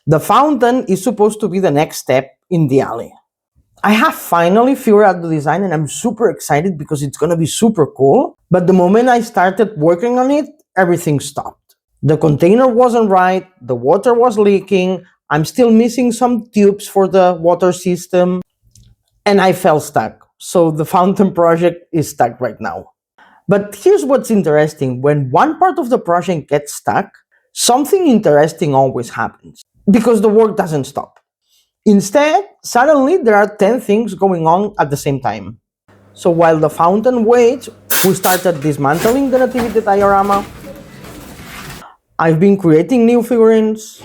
The fountain is supposed to be the next step in the alley. I have finally figured out the design and I'm super excited because it's gonna be super cool. But the moment I started working on it, everything stopped. The container wasn't right, the water was leaking, I'm still missing some tubes for the water system, and I fell stuck. So the fountain project is stuck right now. But here's what's interesting. When one part of the project gets stuck, something interesting always happens because the work doesn't stop. Instead, suddenly there are 10 things going on at the same time. So while the fountain waits, we started dismantling the nativity diorama. I've been creating new figurines.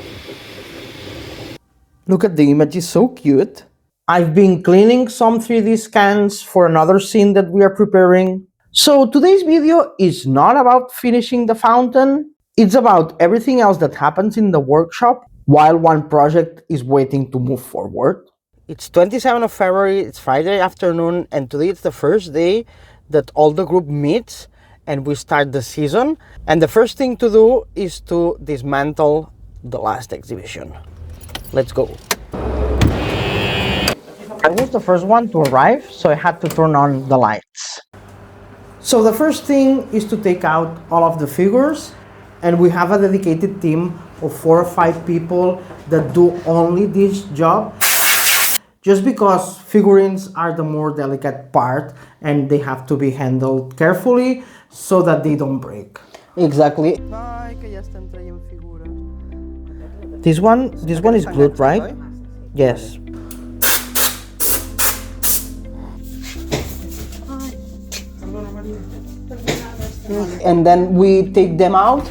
Look at the image, it's so cute. I've been cleaning some 3D scans for another scene that we are preparing. So today's video is not about finishing the fountain, it's about everything else that happens in the workshop while one project is waiting to move forward. It's 27th of February, it's Friday afternoon, and today it's the first day that all the group meets and we start the season. And the first thing to do is to dismantle the last exhibition. Let's go. I was the first one to arrive, so I had to turn on the lights. So the first thing is to take out all of the figures, and we have a dedicated team of 4 or 5 people that do only this job, just because figurines are the more delicate part and they have to be handled carefully so that they don't break. Exactly. This one is glued, right? Yes. And then we take them out.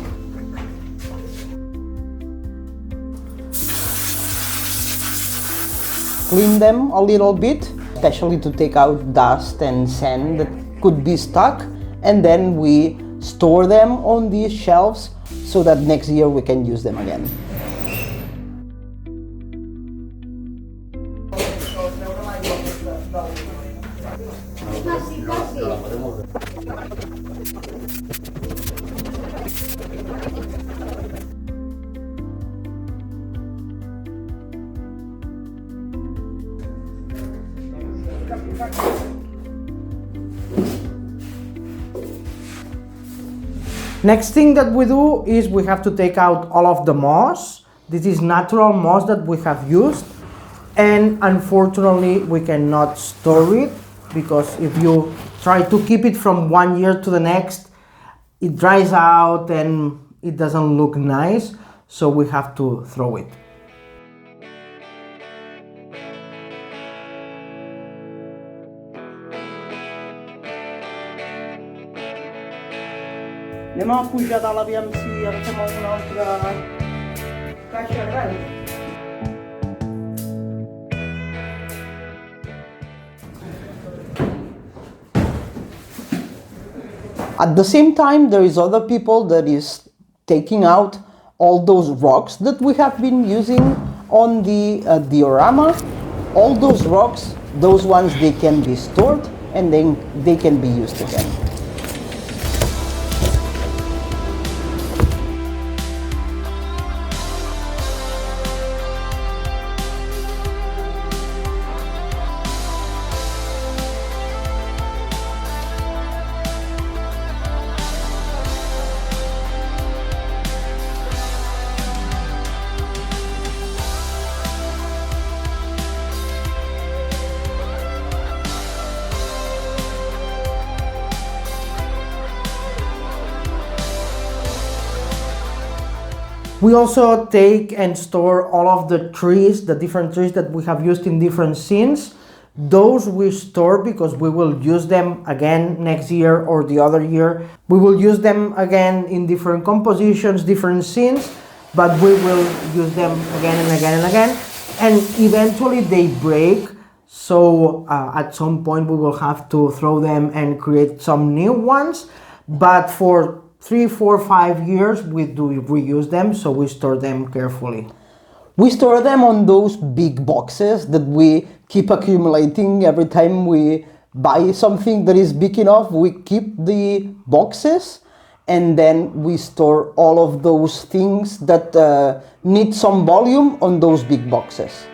Clean them a little bit, especially to take out dust and sand that could be stuck. And then we store them on these shelves so that next year we can use them again. Next thing that we do is we have to take out all of the moss. This is natural moss that we have used, and unfortunately we cannot store it because if you try to keep it from one year to the next, it dries out and it doesn't look nice, so we have to throw it. Anem a pujar dalt, aviam si agafem alguna altra caixa gran. At the same time, there is other people that is taking out all those rocks that we have been using on the diorama. All those rocks, those ones, they can be stored and then they can be used again. We also take and store all of the trees, the different trees that we have used in different scenes. Those we store because we will use them again next year or the other year. We will use them again in different compositions, different scenes, but we will use them again and again and again. And eventually they break, so at some point we will have to throw them and create some new ones. But for 3, 4, 5 years we do reuse them, so we store them carefully. We store them on those big boxes that we keep accumulating. Every time we buy something that is big enough, we keep the boxes and then we store all of those things that need some volume on those big boxes.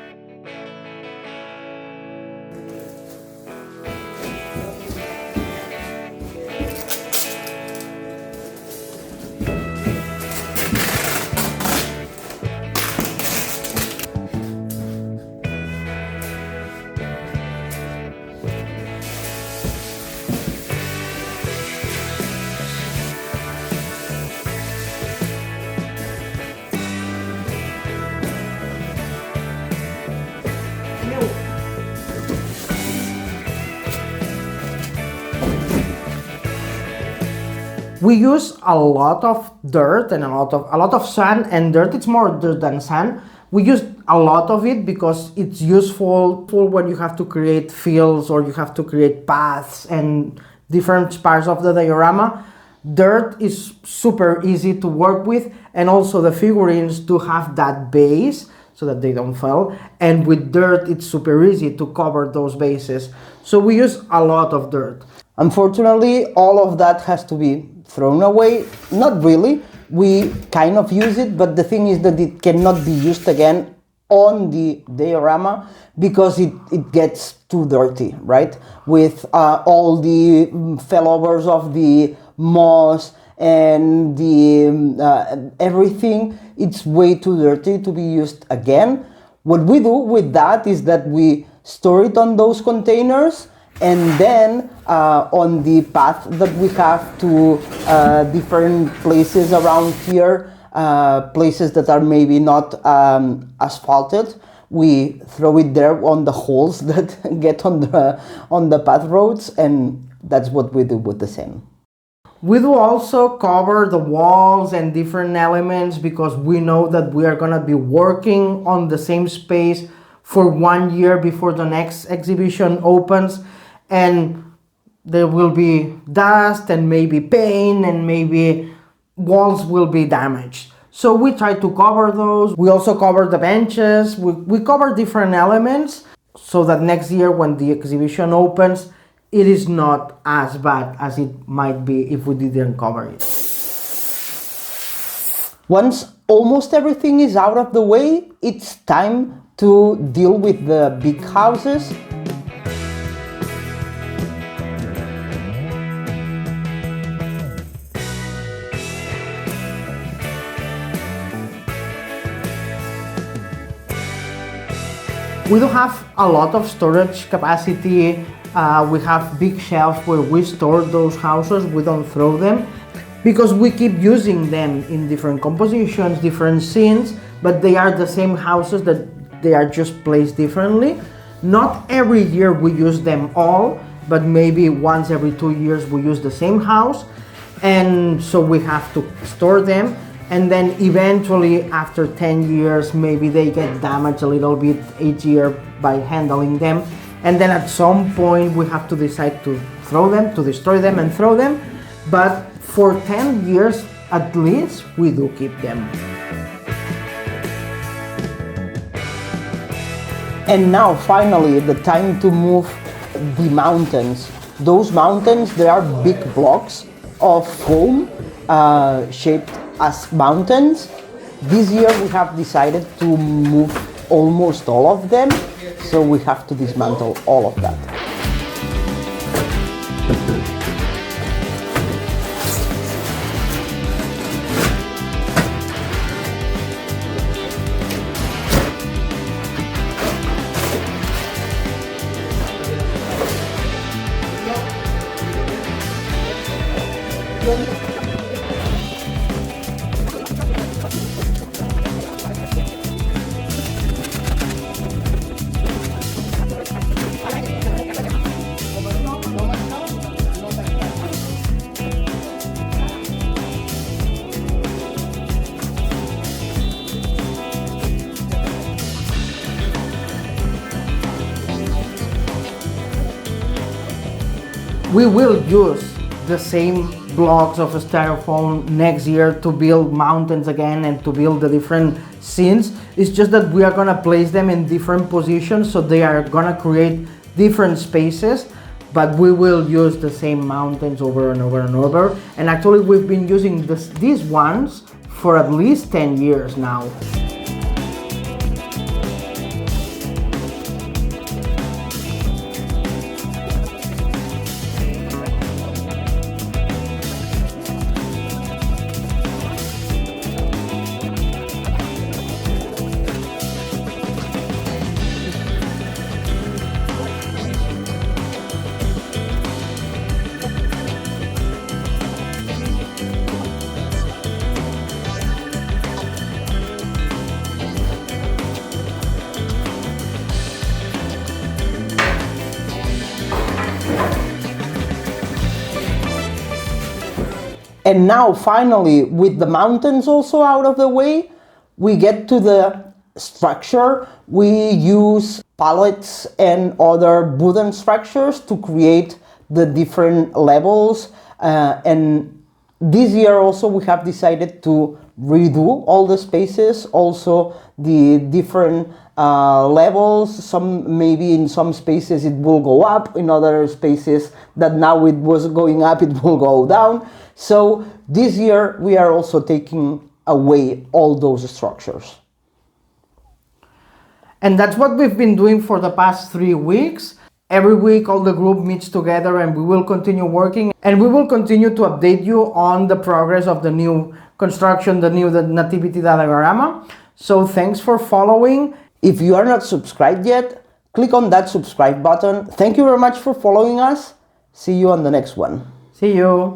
We use a lot of dirt and a lot of sand and dirt. It's more dirt than sand. We use a lot of it because it's useful for when you have to create fields or you have to create paths and different parts of the diorama. Dirt is super easy to work with, and also the figurines do have that base so that they don't fall. And with dirt, it's super easy to cover those bases. So we use a lot of dirt. Unfortunately, all of that has to be thrown away. Not really. We kind of use it, but the thing is that it cannot be used again on the diorama because it gets too dirty, right? With all the fallovers of the moss and the everything, it's way too dirty to be used again. What we do with that is that we store it on those containers, and then on the path that we have to different places around here, places that are maybe not asphalted, we throw it there on the holes that get on the path roads, and that's what we do with the sand. We do also cover the walls and different elements because we know that we are gonna be working on the same space for 1 year before the next exhibition opens, and there will be dust and maybe paint and maybe walls will be damaged. So we try to cover those. We also cover the benches. We cover different elements so that next year when the exhibition opens, it is not as bad as it might be if we didn't cover it. Once almost everything is out of the way, it's time to deal with the big houses. We do have a lot of storage capacity. We have big shelves where we store those houses. We don't throw them because we keep using them in different compositions, different scenes, but they are the same houses, that they are just placed differently. Not every year we use them all, but maybe once every 2 years we use the same house, and so we have to store them. And then eventually after 10 years maybe they get damaged a little bit each year by handling them, and then at some point we have to decide to throw them, to destroy them and throw them. But for 10 years at least we do keep them. And now finally the time to move the mountains. Those mountains, they are big blocks of foam shaped as mountains. This year we have decided to move almost all of them, so we have to dismantle all of that. We will use the same blocks of styrofoam next year to build mountains again and to build the different scenes. It's just that we are gonna place them in different positions, so they are gonna create different spaces. but we will use the same mountains over and over and over. And actually we've been using these ones for at least 10 years now. And now finally, with the mountains also out of the way, we get to the structure. We use pallets and other wooden structures to create the different levels. And this year also we have decided to redo all the spaces, also the different levels. Maybe in some spaces it will go up, in other spaces that now it was going up, it will go down. So this year we are also taking away all those structures. And that's what we've been doing for the past 3 weeks. Every week all the group meets together and we will continue working, and we will continue to update you on the progress of the new construction, the nativity diorama. So thanks for following. If you are not subscribed yet, click on that subscribe button. Thank you very much for following us. See you on the next one. See you.